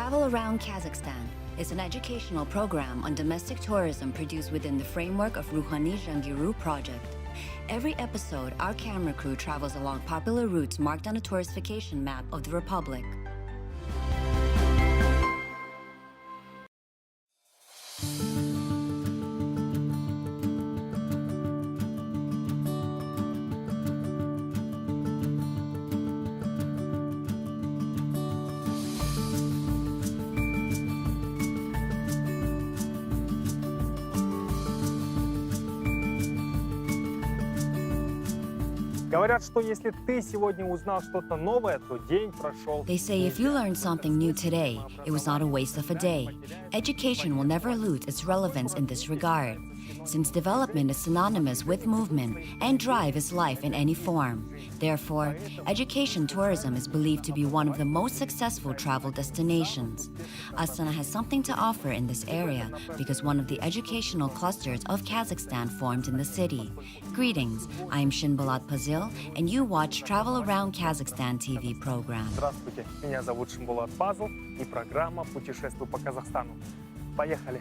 Travel Around Kazakhstan is an educational program on domestic tourism produced within the framework of Ruhani Jangiru project. Every episode, our camera crew travels along popular routes marked on a touristification map of the Republic. Говорят, что если ты сегодня узнал что-то новое, то день прошел. They say if you learned something new today, it was not a waste of a day. Education will never lose its relevance in this regard, since development is synonymous with movement and drive is life in any form. Therefore, education tourism is believed to be one of the most successful travel destinations. Astana has something to offer in this area because one of the educational clusters of Kazakhstan formed in the city. Greetings, I am Shinbalat Pazil, and you watch Travel Around Kazakhstan TV program. Здравствуйте, меня зовут Шимбулат Пазл и программа «Путешествую по Казахстану». Поехали!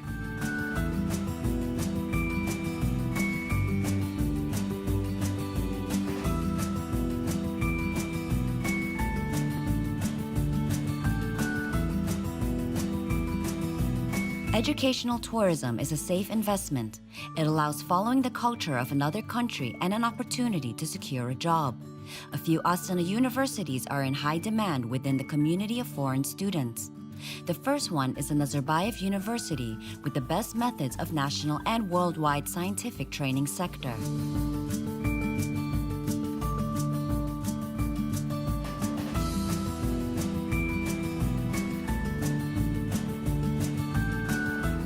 Educational tourism is a safe investment. It allows following the culture of another country and an opportunity to secure a job. A few Astana universities are in high demand within the community of foreign students. The first one is the Nazarbayev University with the best methods of national and worldwide scientific training sector.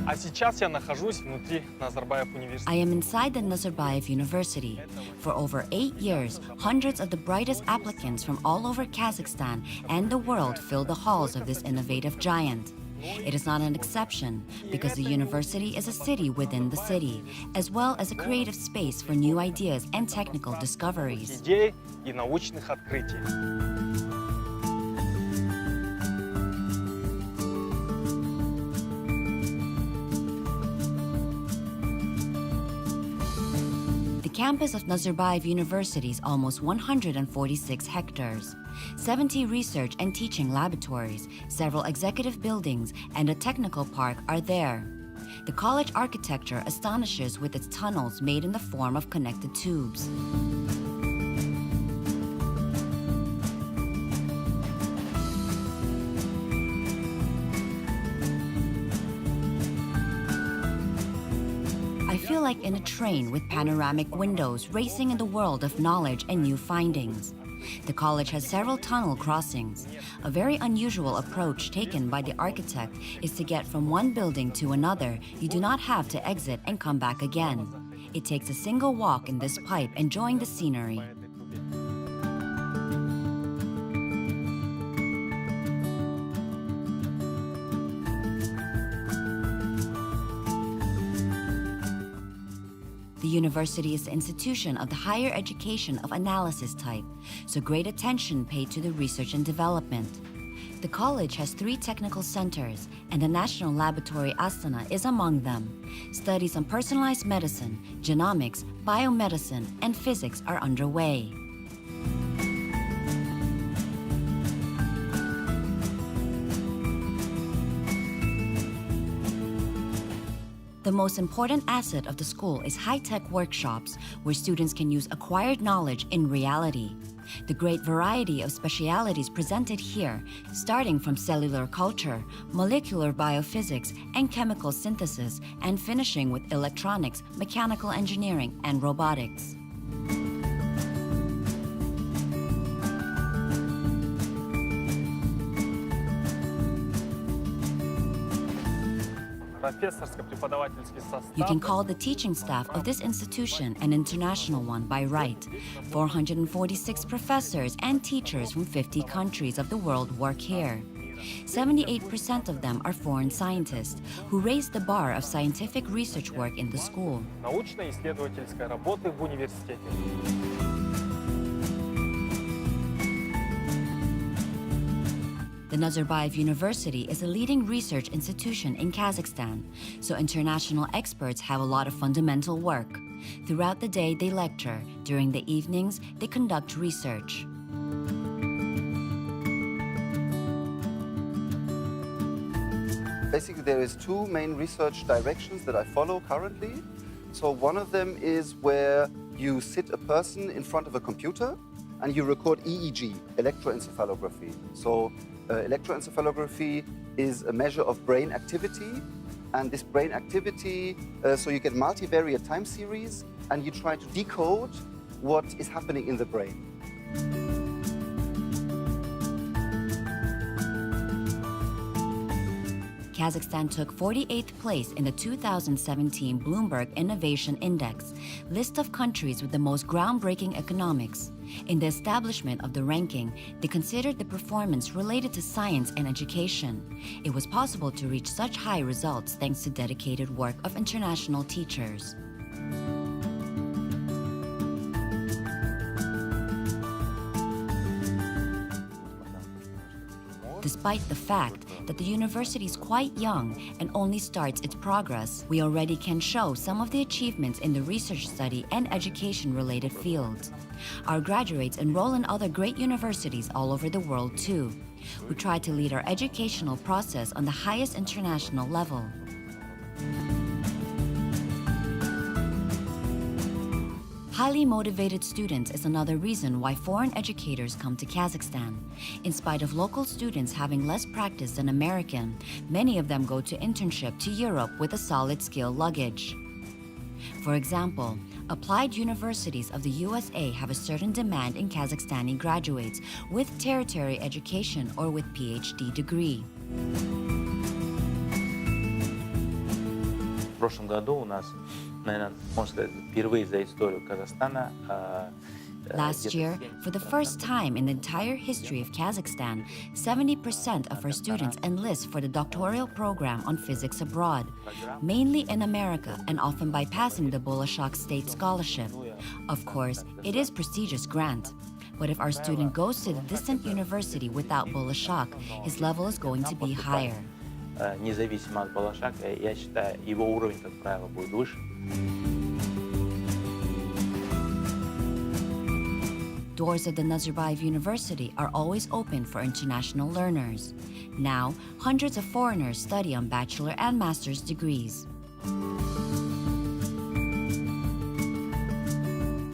А сейчас я нахожусь внутри Назарбаев I университета. am inside the Nazarbayev University. For over 8 years, hundreds of the brightest applicants from all over Kazakhstan and the world fill the halls of this innovative giant. It is not an exception because the university is a city within the city, as well as a creative space for new ideas and technical discoveries. Идей и научных открытий. The campus of Nazarbayev University is almost 146 hectares. 70 research and teaching laboratories, several executive buildings, and a technical park are there. The college architecture astonishes with its tunnels made in the form of connected tubes. I feel like in a train with panoramic windows racing in the world of knowledge and new findings. The college has several tunnel crossings. A very unusual approach taken by the architect is to get from one building to another. You do not have to exit and come back again. It takes a single walk in this pipe enjoying the scenery. The university is the institution of the higher education of analysis type, so great attention paid to the research and development. The college has 3 technical centers, and the National Laboratory Astana is among them. Studies on personalized medicine, genomics, biomedicine, and physics are underway. The most important asset of the school is high-tech workshops, where students can use acquired knowledge in reality. The great variety of specialities presented here, starting from cellular culture, molecular biophysics, and chemical synthesis, and finishing with electronics, mechanical engineering, and robotics. You can call the teaching staff of this institution an international one by right. 446 professors and teachers from 50 countries of the world work here. 78% of them are foreign scientists who raised the bar of scientific research work in the school. Научно-исследовательской работы в университете. The The Nazarbayev University is a leading research institution in Kazakhstan, so international experts have a lot of fundamental work. Throughout the day, they lecture. During the evenings, they conduct research. Basically, there is two main research directions that I follow currently. So one of them is where you sit a person in front of a computer and you record EEG, electroencephalography. So electroencephalography is a measure of brain activity. And this brain activity, so you get multivariate time series and you try to decode what is happening in the brain. Kazakhstan took 48th place in the 2017 Bloomberg Innovation Index, list of countries with the most groundbreaking economics. In the establishment of the ranking, they considered the performance related to science and education. It was possible to reach such high results thanks to dedicated work of international teachers. Despite the fact that the university is quite young and only starts its progress, we already can show some of the achievements in the research study and education-related fields. Our graduates enroll in other great universities all over the world too. We try to lead our educational process on the highest international level. Highly motivated students is another reason why foreign educators come to Kazakhstan. In spite of local students having less practice than American, many of them go to internship to Europe with a solid skill luggage. For example, applied universities of the USA have a certain demand in Kazakhstani graduates with tertiary education or with PhD degree. В прошлом году у нас, наверное, можно сказать, впервые за историю Казахстана. Last year, for the first time in the entire history of Kazakhstan, 70% of our students enlist for the doctoral program on physics abroad, mainly in America and often bypassing the Bolashak State Scholarship. Of course, it is a prestigious grant. But if our student goes to the distant university without Bolashak, his level is going to be higher. Независимо от Балашака, я считаю, его уровень, как правило, будет выше. Doors of the Nazarbayev University are always open for international learners. Now, hundreds of foreigners study on bachelor and master's degrees.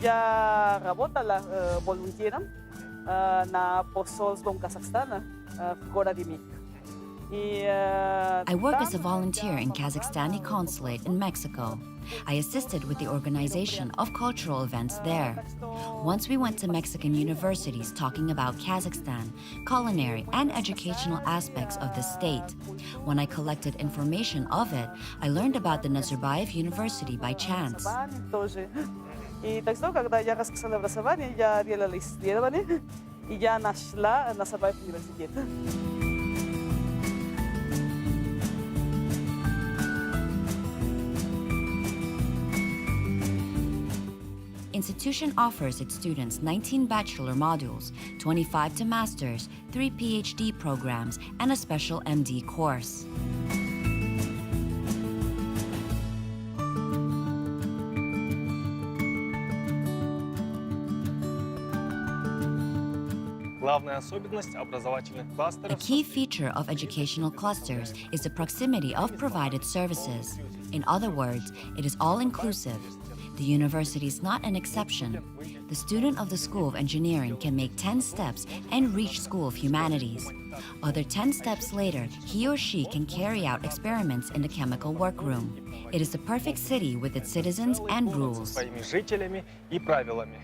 Я работала волонтером на посольстве Казахстана в городе Мик. I work as a volunteer in Kazakhstani consulate in Mexico. I assisted with the organization of cultural events there. Once we went to Mexican universities talking about Kazakhstan, culinary and educational aspects of the state. When I collected information of it, I learned about the Nazarbayev University by chance. И так что, когда я рассказала образование, я делала исследование, и я нашла Назарбаев университет. Institution offers its students 19 bachelor modules, 25 to master's, 3 PhD programs, and a special MD course. Главная особенность образовательных A кластеров key feature of educational clusters is the proximity of provided services. In other words, it is all-inclusive. The university is not an exception. The student of the School of Engineering can make 10 steps and reach School of Humanities. Other 10 steps later, he or she can carry out experiments in the chemical workroom. It is the perfect city with its citizens and rules. своими жителями и правилами.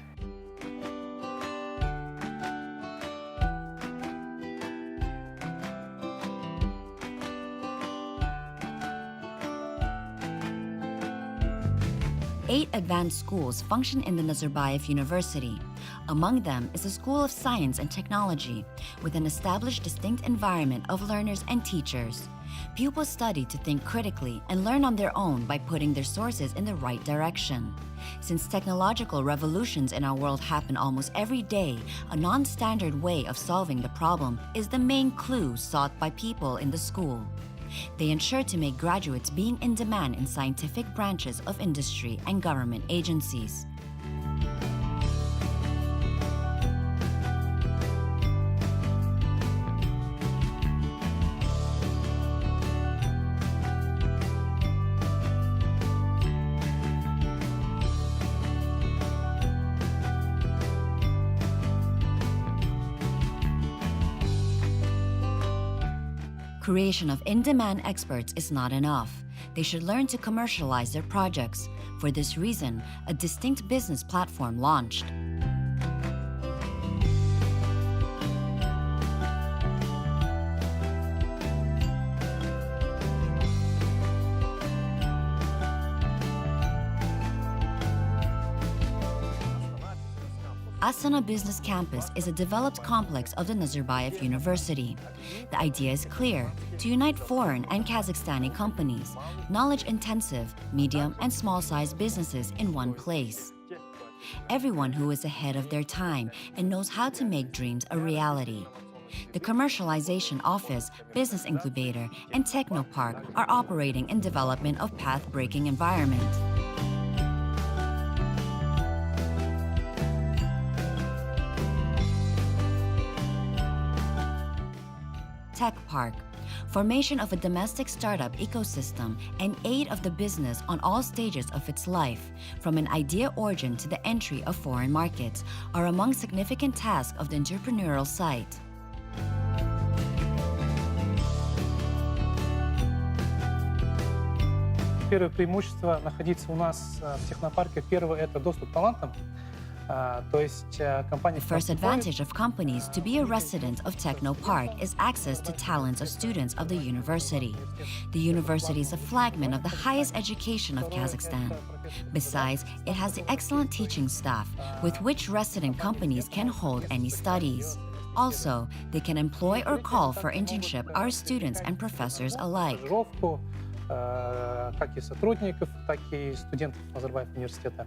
Eight advanced schools function in the Nazarbayev University. Among them is the School of Science and Technology, with an established distinct environment of learners and teachers. Pupils study to think critically and learn on their own by putting their sources in the right direction. Since technological revolutions in our world happen almost every day, a non-standard way of solving the problem is the main clue sought by people in the school. They ensure to make graduates being in demand in scientific branches of industry and government agencies. Creation of in-demand experts is not enough. They should learn to commercialize their projects. For this reason, a distinct business platform launched. Astana Business Campus is a developed complex of the Nazarbayev University. The idea is clear: to unite foreign and Kazakhstani companies, knowledge-intensive, medium and small-sized businesses in one place. Everyone who is ahead of their time and knows how to make dreams a reality. The Commercialization Office, Business Incubator, and Technopark are operating in development of path-breaking environment. Tech Park, formation of a domestic startup ecosystem and aid of the business on all stages of its life, from an idea origin to the entry of foreign markets, are among significant tasks of the entrepreneurial site. Первое преимущество находиться у нас в технопарке. Первое – это доступ к талантам. The first advantage of companies to be a resident of Technopark is access to talents of students of the university. The university is a flagman of the highest education of Kazakhstan. Besides, it has the excellent teaching staff, with which resident companies can hold any studies. Also, they can employ or call for internship our students and professors alike. Как и сотрудников, так и студентов Назарбаев университета.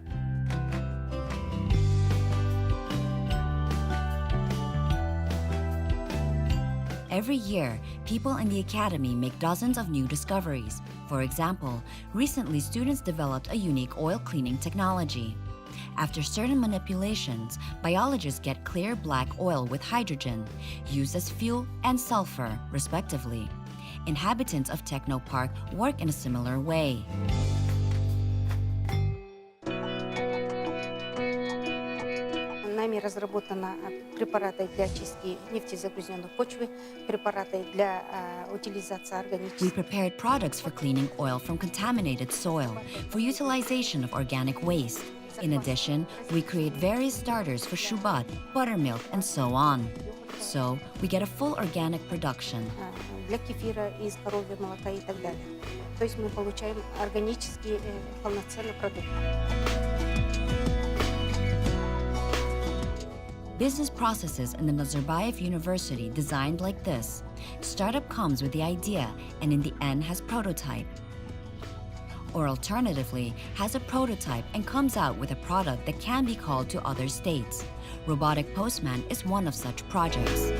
Every year, people in the academy make dozens of new discoveries. For example, recently students developed a unique oil cleaning technology. After certain manipulations, biologists get clear black oil with hydrogen, used as fuel and sulfur, respectively. Inhabitants of Technopark work in a similar way. Нами разработаны препараты для очистки нефтезагрязненной почвы, препараты для утилизации органических. We prepared products for cleaning oil from contaminated soil, for utilization of organic waste. In addition, we create various starters for shubat, buttermilk, and so on. So, we get a full organic production. Для кефира из коровьего молока и так далее. То есть мы получаем органический полноценный продукт. Business processes in the Nazarbayev University designed like this. Startup comes with the idea and in the end has prototype. Or alternatively, has a prototype and comes out with a product that can be called to other states. Robotic Postman is one of such projects.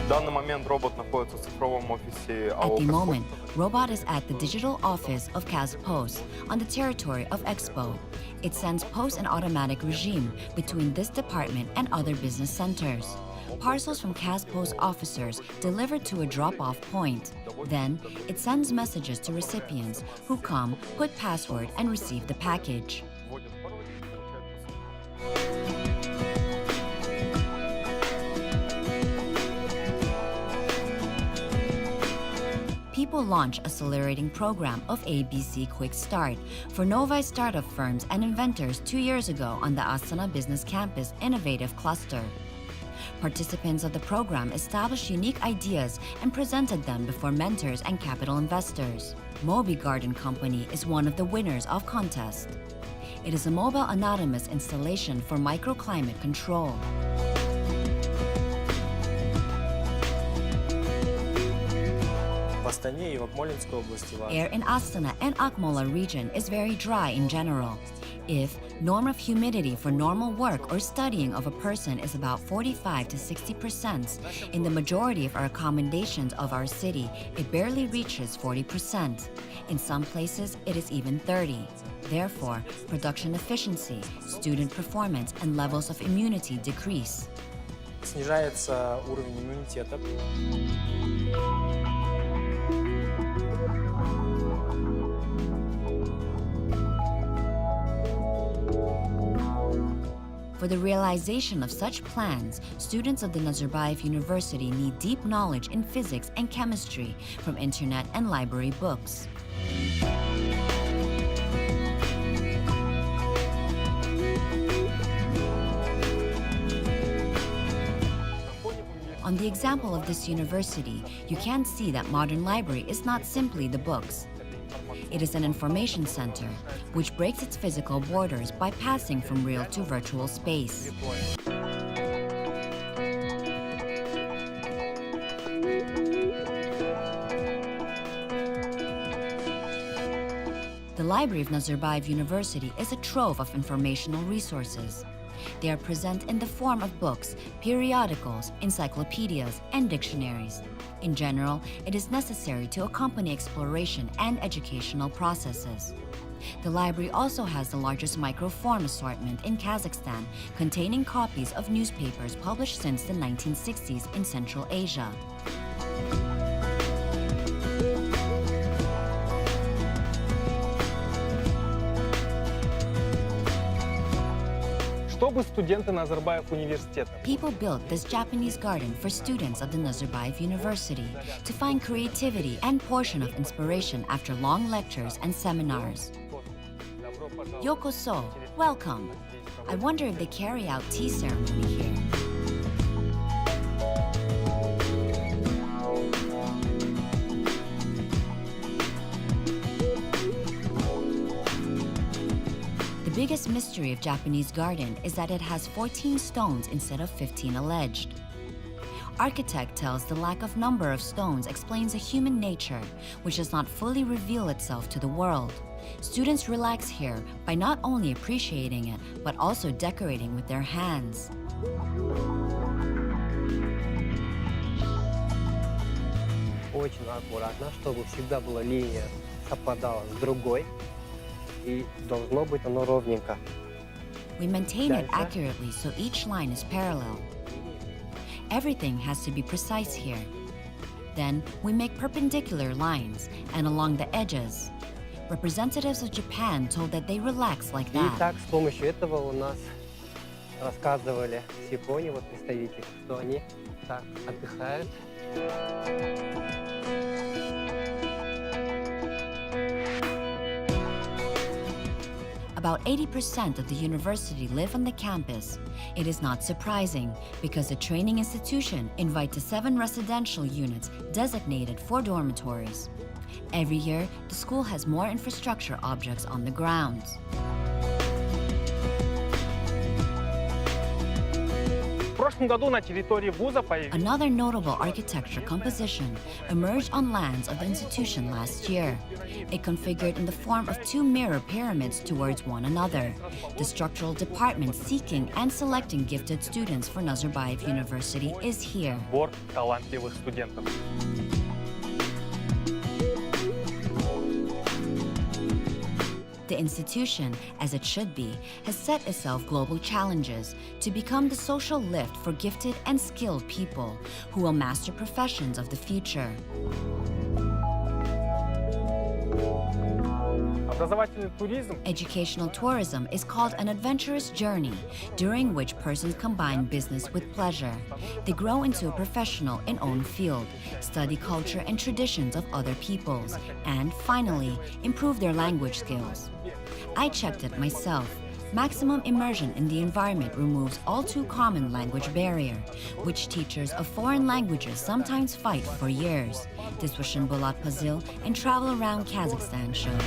В данный момент робот находится в цифровом офисе At the moment, Robot is at the digital office of KazPost on the territory of Expo. It sends post and automatic regime between this department and other business centers. Parcels from KazPost officers delivered to a drop-off point. Then, it sends messages to recipients who come, put password, and receive the package. People launch accelerating program of ABC Quick Start for novice startup firms and inventors 2 years ago on the Astana Business Campus Innovative Cluster. Participants of the program established unique ideas and presented them before mentors and capital investors. Moby Garden Company is one of the winners of contest. It is a mobile autonomous installation for microclimate control. Астане и в Акмолинской области важно. Air in Astana and Akmola region is very dry in general. If norm of humidity for normal work or studying of a person is about 45 to 60%, in the majority of our accommodations of our city, it barely reaches 40%. In some places, it is even 30. Therefore, production efficiency, student performance, and levels of immunity decrease. Снижается уровень иммунитета. For the realization of such plans, students of the Nazarbayev University need deep knowledge in physics and chemistry from internet and library books. On the example of this university, you can see that modern library is not simply the books. It is an information center, which breaks its physical borders by passing from real to virtual space. The library of Nazarbayev University is a trove of informational resources. They are present in the form of books, periodicals, encyclopedias, and dictionaries. In general, it is necessary to accompany exploration and educational processes. The library also has the largest microform assortment in Kazakhstan, containing copies of newspapers published since the 1960s in Central Asia. Чтобы студенты Назарбаев университета People built this Japanese garden for students of the Nazarbayev University to find creativity and portion of inspiration after long lectures and seminars. Yokoso, welcome. I wonder if they carry out tea ceremony here. The biggest mystery of Japanese garden is that it has 14 stones instead of 15 alleged. Architect tells the lack of number of stones explains a human nature, which does not fully reveal itself to the world. Students relax here by not only appreciating it, but also decorating with their hands. Очень аккуратно, чтобы всегда была линия совпадала с другой, и должно быть оно ровненько. We maintain it accurately so each line is parallel. Everything has to be precise here. Then we make perpendicular lines and along the edges. Representatives of Japan told that they relax like И that. так с помощью этого у нас рассказывали с Японии, вот представители, что они так отдыхают. About 80% of the university live on the campus. It is not surprising because the training institution invites 7 residential units designated for dormitories. Every year, the school has more infrastructure objects on the grounds. В прошлом году на территории вуза появились Another notable architecture composition emerged on lands of the institution last year. It configured in the form of 2 mirror pyramids towards one another. The structural department seeking and selecting gifted students for Nazarbayev University is here. сбор талантливых студентов. The institution, as it should be, has set itself global challenges to become the social lift for gifted and skilled people who will master professions of the future. Образовательный туризм Educational tourism is called an adventurous journey, during which persons combine business with pleasure. They grow into a professional in own field, study culture and traditions of other peoples, and finally, improve their language skills. I checked it myself. Maximum immersion in the environment removes all too common language barrier, which teachers of foreign languages sometimes fight for years. This was Shimbolat Pazil and Travel Around Kazakhstan show.